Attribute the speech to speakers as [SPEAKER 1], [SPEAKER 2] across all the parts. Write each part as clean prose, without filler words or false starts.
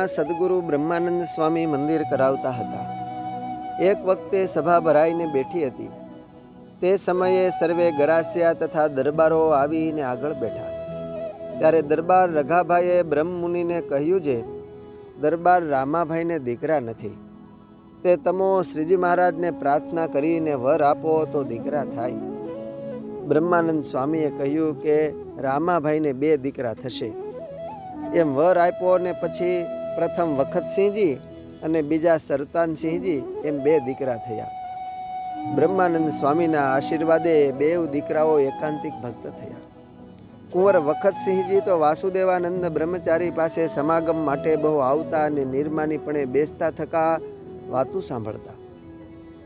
[SPEAKER 1] માં સદગુરુ બ્રહ્માનંદ સ્વામી મંદિર કરાવતા હતા. એક વખતે સભા ભરાઈને બેઠી હતી. તે સમયે સર્વે ગરાસિયા તથા દરબારો આવીને આગળ બેઠા. ત્યારે દરબાર રઘાભાઈએ બ્રહ્મમુનિને કહ્યું છે, દરબાર રામાભાઈને દીકરા નથી. તે તમો શ્રીજી મહારાજને પ્રાર્થના કરીને વર આપો તો દીકરા થાય. બ્રહ્માનંદ સ્વામીએ કહ્યું કે રામાભાઈને 2 દીકરા થશે. એમ વર આપ્યો ને પછી પ્રથમ વખતસિંહજી અને બીજા સરતાનસિંહજી એમ 2 દીકરા થયા. બ્રહ્માનંદ સ્વામીના આશીર્વાદે 2 દીકરાઓ એકાંતિક ભક્ત થયા. કુંવર વખતસિંહજી તો વાસુદેવાનંદ બ્રહ્મચારી પાસે સમાગમ માટે બહુ આવતા અને નિર્માનીપણે બેસતા થકા વાતું સાંભળતા.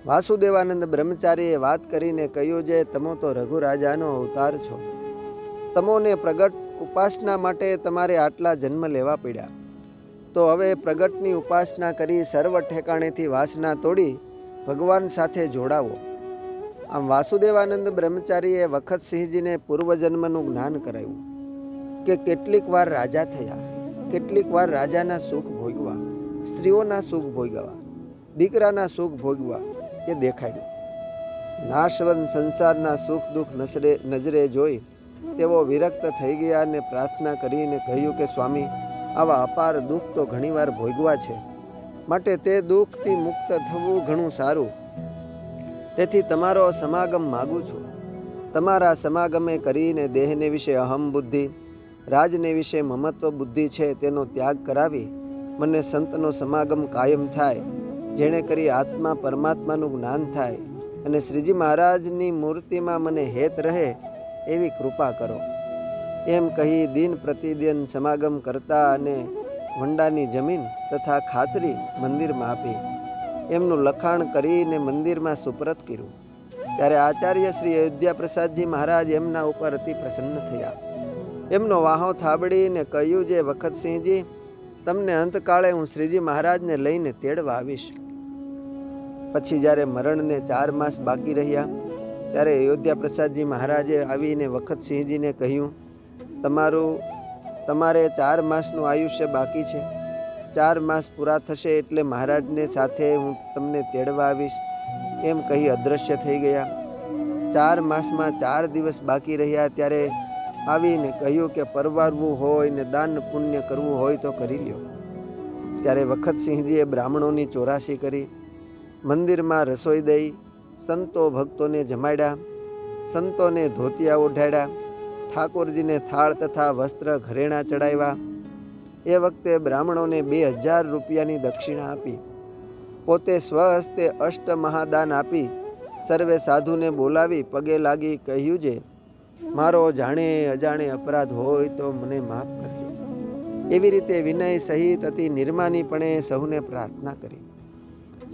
[SPEAKER 1] વાસુદેવાનંદ બ્રહ્મચારીએ વાત કરીને કહ્યું છે, તમો તો રઘુરાજાનો અવતાર છો. તમોને પ્રગટ ઉપાસના માટે તમારે આટલા જન્મ લેવા પડ્યા. તો હવે પ્રગટની ઉપાસના કરી સર્વ ઠેકાણેથી વાસના તોડી ભગવાન સાથે જોડાવો. આમ વાસુદેવાનંદ બ્રહ્મચારીએ વખતસિંહજીને પૂર્વજન્મનું જ્ઞાન કરાવ્યું કે કેટલીક વાર રાજા થયા, કેટલીક વાર રાજાના સુખ ભોગવા, સ્ત્રીઓના સુખ ભોગવા, દીકરાના સુખ ભોગવા એ દેખાડ્યું. નાશવંત સંસારના સુખ દુઃખ નજરે જોઈ તેઓ વિરક્ત થઈ ગયા અને પ્રાર્થના કરીને કહ્યું કે સ્વામી, આવા અપાર દુઃખ તો ઘણીવાર ભોગવા છે, માટે તે દુઃખથી મુક્ત થવું ઘણું સારું. તેથી તમારો સમાગમ માગું છું. તમારા સમાગમે કરીને દેહને વિશે અહમ બુદ્ધિ, રાજને વિશે મમત્વ બુદ્ધિ છે તેનો ત્યાગ કરાવી મને સંતનો સમાગમ કાયમ થાય, જેણે કરી આત્મા પરમાત્માનું જ્ઞાન થાય અને શ્રીજી મહારાજની મૂર્તિમાં મને હેત રહે એવી કૃપા કરો. એમ કહી દિન પ્રતિદિન સમાગમ કરતા અને વંડાની જમીન તથા ખાતરી મંદિરમાં આપી એમનું લખાણ કરીને મંદિરમાં સુપરત કર્યું. ત્યારે આચાર્ય શ્રી અયોધ્યા પ્રસાદજી મહારાજ એમના ઉપર અતિ પ્રસન્ન થયા. એમનો વાહો થાબડીને કહ્યું, જે વખતસિંહજી, તમને અંતકાળે હું શ્રીજી મહારાજને લઈને તેડવા આવીશ. પછી જ્યારે મરણને 4 માસ બાકી રહ્યા ત્યારે અયોધ્યા પ્રસાદજી મહારાજે આવીને વખતસિંહજીને કહ્યું, તમારે 4 માસનું આયુષ્ય બાકી છે. 4 માસ પૂરા થશે એટલે મહારાજને સાથે હું તમને તેડવા આવીશ. એમ કહી અદૃશ્ય થઈ ગયા. 4 માસમાં 4 દિવસ બાકી રહ્યા ત્યારે આવીને કહ્યું કે પરવારવું હોય ને દાન પુણ્ય કરવું હોય તો કરી લ્યો. ત્યારે વખતસિંહજીએ બ્રાહ્મણોની ચોરાસી કરી, મંદિરમાં રસોઈ દઈ, સંતો ભક્તોને જમાડ્યા, સંતોને ધોતિયા ઓઢાડ્યા, ઠાકોરજીને થાળ તથા વસ્ત્ર ઘરેણા ચડાવ્યા. એ વખતે બ્રાહ્મણોને 2000 રૂપિયાની દક્ષિણા આપી. પોતે સ્વહસ્તે અષ્ટમહાદાન આપી સર્વે સાધુને બોલાવી પગે લાગી કહ્યું છે, મારો જાણે અજાણે અપરાધ હોય તો મને માફ કરજો. એવી રીતે વિનય સહિત અતિ નિર્માનીપણે સહુને પ્રાર્થના કરી.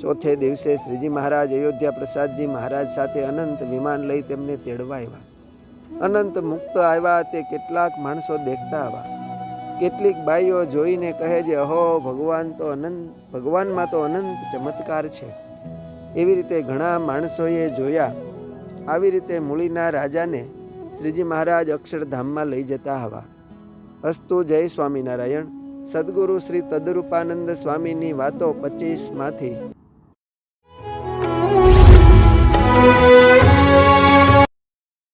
[SPEAKER 1] ચોથે દિવસે શ્રીજી મહારાજ અયોધ્યા પ્રસાદજી મહારાજ સાથે અનંત વિમાન લઈ તેમને તેડવા આવ્યા. અનંત મુક્ત આવ્યા તે કેટલાક માણસો દેખતા આવ્યા. કેટલીક બાઈઓ જોઈને કહે છે, અહો ભગવાનમાં તો અનંત ચમત્કાર છે. એવી રીતે ઘણા માણસોએ જોયા. આવી રીતે મૂળીના રાજાને શ્રીજી મહારાજ અક્ષરધામમાં લઈ જતા હવા. અસ્તુ જય સ્વામિનારાયણ. સદગુરુ શ્રી તદરૂપાનંદ સ્વામીની વાતો 25માંથી